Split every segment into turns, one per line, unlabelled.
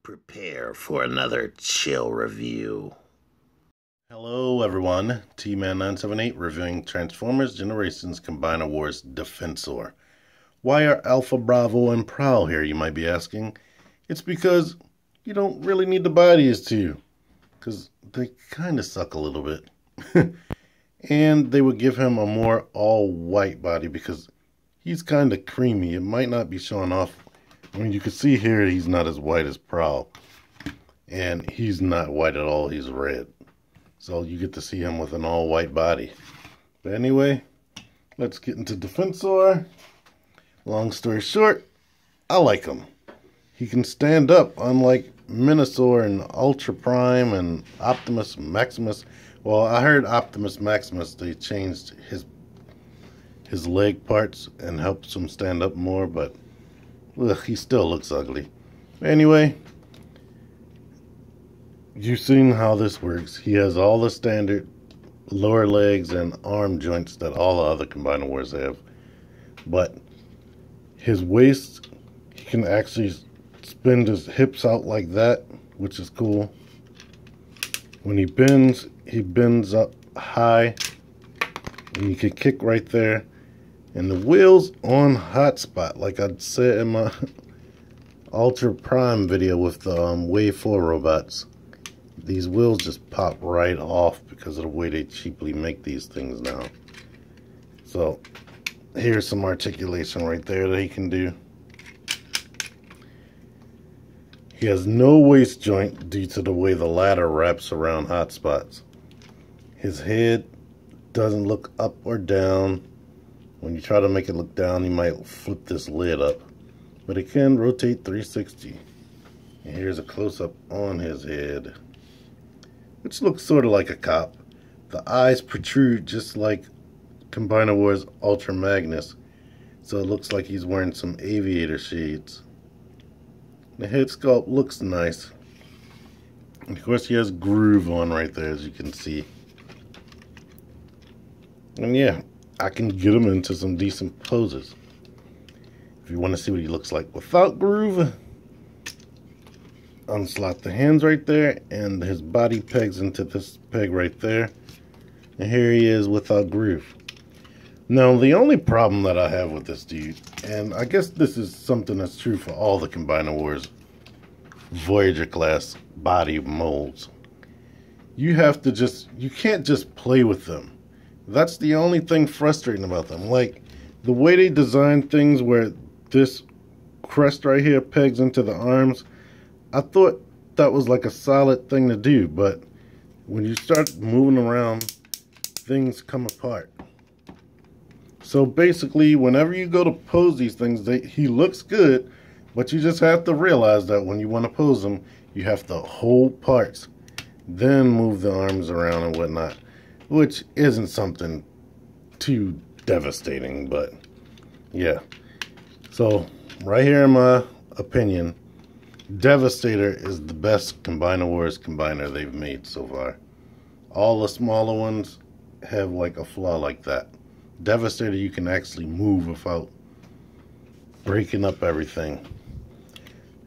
Prepare for another chill review.
Hello everyone, T-Man978 reviewing Transformers Generations Combiner Wars Defensor. Why are Alpha, Bravo, and Prowl here, you might be asking? It's because you don't really need to buy these two, because they kind of suck a little bit. And they would give him a more all-white body because he's kind of creamy. It might not be showing off. I mean, you can see here he's not as white as Prowl. And he's not white at all, he's red. So you get to see him with an all-white body. But anyway, let's get into Defensor. Long story short, I like him. He can stand up, unlike Minosaur and Ultra Prime and Optimus Maximus. Well, I heard Optimus Maximus, they changed his leg parts and helps him stand up more, but ugh, he still looks ugly. Anyway, you've seen how this works. He has all the standard lower legs and arm joints that all the other Combiner Wars have. But his waist, he can actually spin his hips out like that, which is cool. When he bends up high, and you can kick right there. And the wheels on hotspot, like I said in my Ultra Prime video with the Wave 4 robots. These wheels just pop right off because of the way they cheaply make these things now. So here's some articulation right there that he can do. He has no waist joint due to the way the ladder wraps around hot spots. His head doesn't look up or down. When you try to make it look down, you might flip this lid up. But it can rotate 360. And here's a close-up on his head, which looks sort of like a cop. The eyes protrude just like Combiner Wars Ultra Magnus, so it looks like he's wearing some aviator shades. The head sculpt looks nice. And of course he has groove on right there, as you can see. And yeah, I can get him into some decent poses. If you want to see what he looks like without groove, unslot the hands right there, and his body pegs into this peg right there. And here he is without groove. Now, the only problem that I have with this dude, and I guess this is something that's true for all the Combiner Wars Voyager class body molds, you can't just play with them. That's the only thing frustrating about them. Like, the way they design things where this crest right here pegs into the arms, I thought that was like a solid thing to do, but when you start moving around, things come apart. So basically, whenever you go to pose these things, he looks good, but you just have to realize that when you want to pose him, you have to hold parts, then move the arms around and whatnot, which isn't something too devastating, but yeah. So right here in my opinion, Devastator is the best Combiner Wars combiner they've made so far. All the smaller ones have like a flaw like that. Devastator you can actually move without breaking up everything.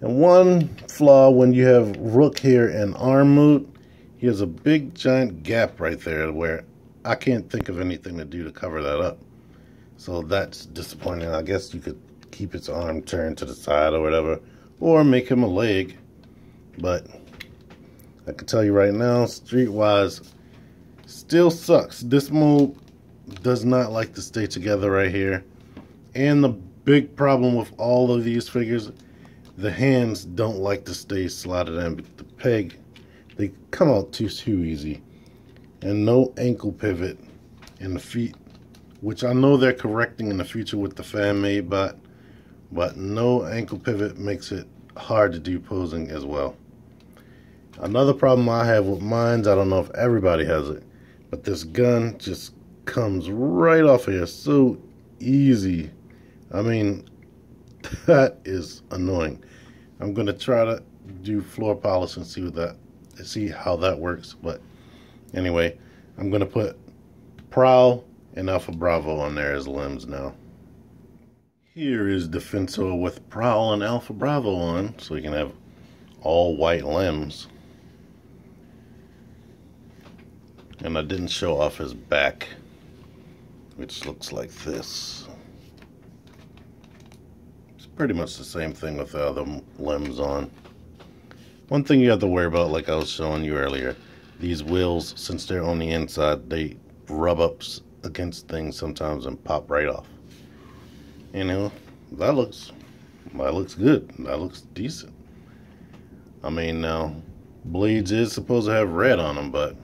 And one flaw, when you have Rook here in arm mode, he has a big giant gap right there where I can't think of anything to do to cover that up. So that's disappointing. I guess you could keep its arm turned to the side or whatever, or make him a leg. But I can tell you right now, streetwise, still sucks. This mode does not like to stay together right here. And the big problem with all of these figures, the hands don't like to stay slotted in. The peg, they come out too easy. And no ankle pivot in the feet, which I know they're correcting in the future with the fan-made bot, but no ankle pivot makes it hard to do posing as well. Another problem I have with mines, I don't know if everybody has it, but this gun just comes right off here so easy. I mean, that is annoying. I'm gonna try to do floor polish and see how that works. But anyway, I'm gonna put Prowl and Alpha Bravo on there as limbs now. Here is Defensor with Prowl and Alpha Bravo on, so you can have all white limbs. And I didn't show off his back, which looks like this. It's pretty much the same thing with the other limbs on. One thing you have to worry about, like I was showing you earlier, these wheels, since they're on the inside, they rub up against things sometimes and pop right off. You know, that looks good. That looks decent. I mean, now, Blades is supposed to have red on them, but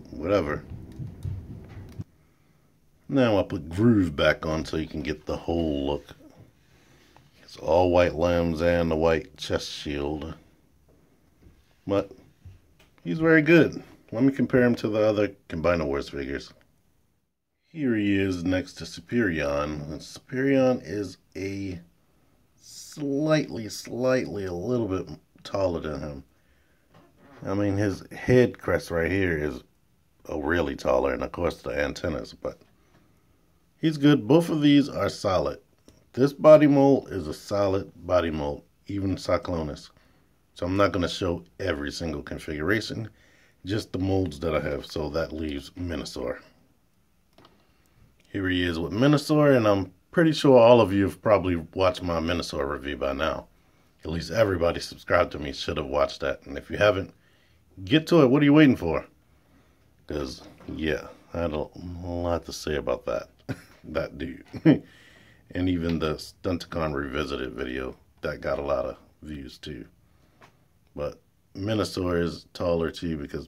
whatever. Now I'll put Groove back on so you can get the whole look. It's all white limbs and the white chest shield. But he's very good. Let me compare him to the other Combiner Wars figures. Here he is next to Superion. And Superion is a slightly a little bit taller than him. I mean, his head crest right here is really taller, and of course the antennas, but he's good. Both of these are solid. This body mold is a solid body mold, even Cyclonus. So I'm not going to show every single configuration, just the molds that I have. So that leaves Minosaur. Here he is with Minosaur, and I'm pretty sure all of you have probably watched my Minosaur review by now. At least everybody subscribed to me should have watched that. And if you haven't, get to it. What are you waiting for? Because, yeah, I had a lot to say about that. That dude. And even the Stunticon Revisited video, that got a lot of views too. But Minosaur is taller too, because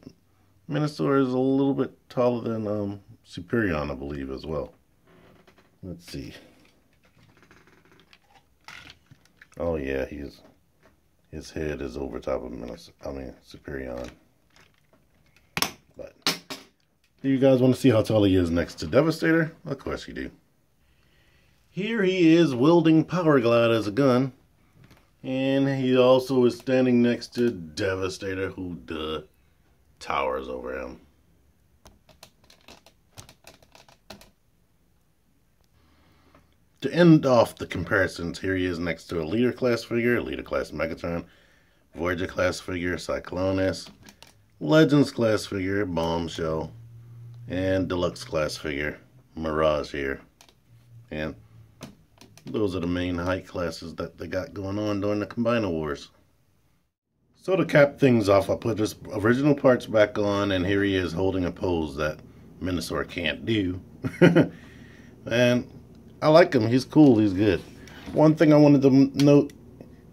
Minosaur is a little bit taller than Superion, I believe, as well. Let's see. Oh yeah, his head is over top of Superion. But do you guys want to see how tall he is next to Devastator? Of course you do. Here he is wielding Power Glide as a gun. And he also is standing next to Devastator, who towers over him. To end off the comparisons, here he is next to a Leader class figure, Leader class Megatron, Voyager class figure, Cyclonus, Legends class figure, Bombshell, and Deluxe class figure, Mirage here. And those are the main height classes that they got going on during the Combiner Wars. So to cap things off, I put his original parts back on, and here he is holding a pose that Minosaur can't do. And I like him. He's cool. He's good. One thing I wanted to note,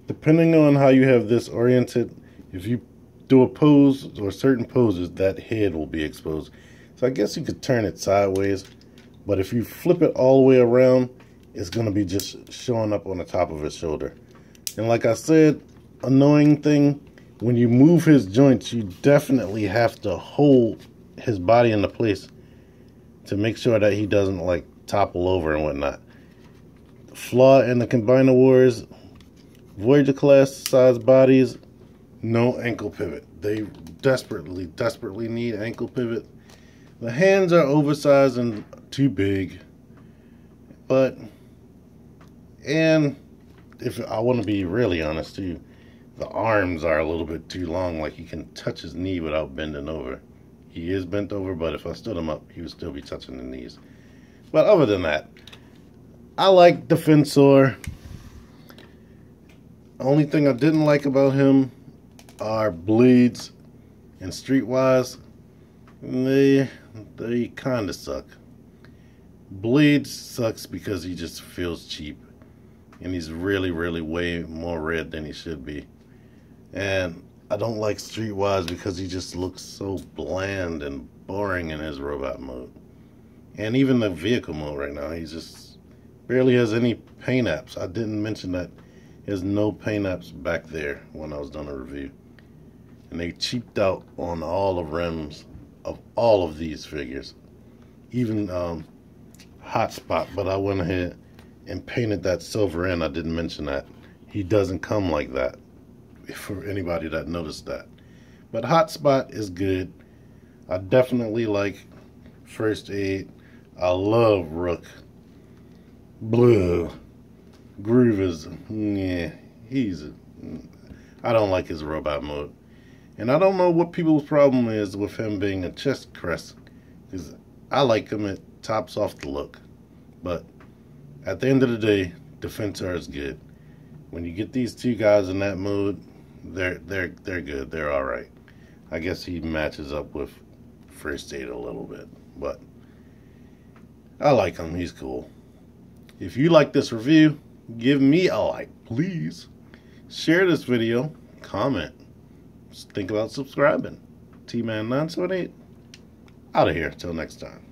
depending on how you have this oriented, if you do a pose or certain poses, that head will be exposed. So I guess you could turn it sideways, but if you flip it all the way around, it's going to be just showing up on the top of his shoulder. And like I said, annoying thing, when you move his joints, you definitely have to hold his body into place to make sure that he doesn't like topple over and whatnot. Flaw in the Combiner Wars, Voyager class size bodies, no ankle pivot. They desperately need ankle pivot. The hands are oversized and too big. And if I want to be really honest too, the arms are a little bit too long. Like he can touch his knee without bending over. He is bent over, but if I stood him up, he would still be touching the knees. But other than that, I like Defensor. Only thing I didn't like about him are Blades and Streetwise. They kind of suck. Blades sucks because he just feels cheap. And he's really way more red than he should be. And I don't like Streetwise because he just looks so bland and boring in his robot mode. And even the vehicle mode right now, he just barely has any paint apps. I didn't mention that there's no paint apps back there when I was doing a review. And they cheaped out on all the rims of all of these figures. Even Hotspot, but I went ahead and painted that silver in. I didn't mention that. He doesn't come like that, for anybody that noticed that. But Hotspot is good. I definitely like First Aid. I love Rook. Blue. Groove is, yeah, I don't like his robot mode. And I don't know what people's problem is with him being a chest crest. Because I like him, it tops off the look. But at the end of the day, Defensor is good. When you get these two guys in that mode, they're good. They're alright. I guess he matches up with First Aid a little bit. But I like him. He's cool. If you like this review, give me a like, please. Share this video. Comment. Think about subscribing. T-Man 978. Out of here. Till next time.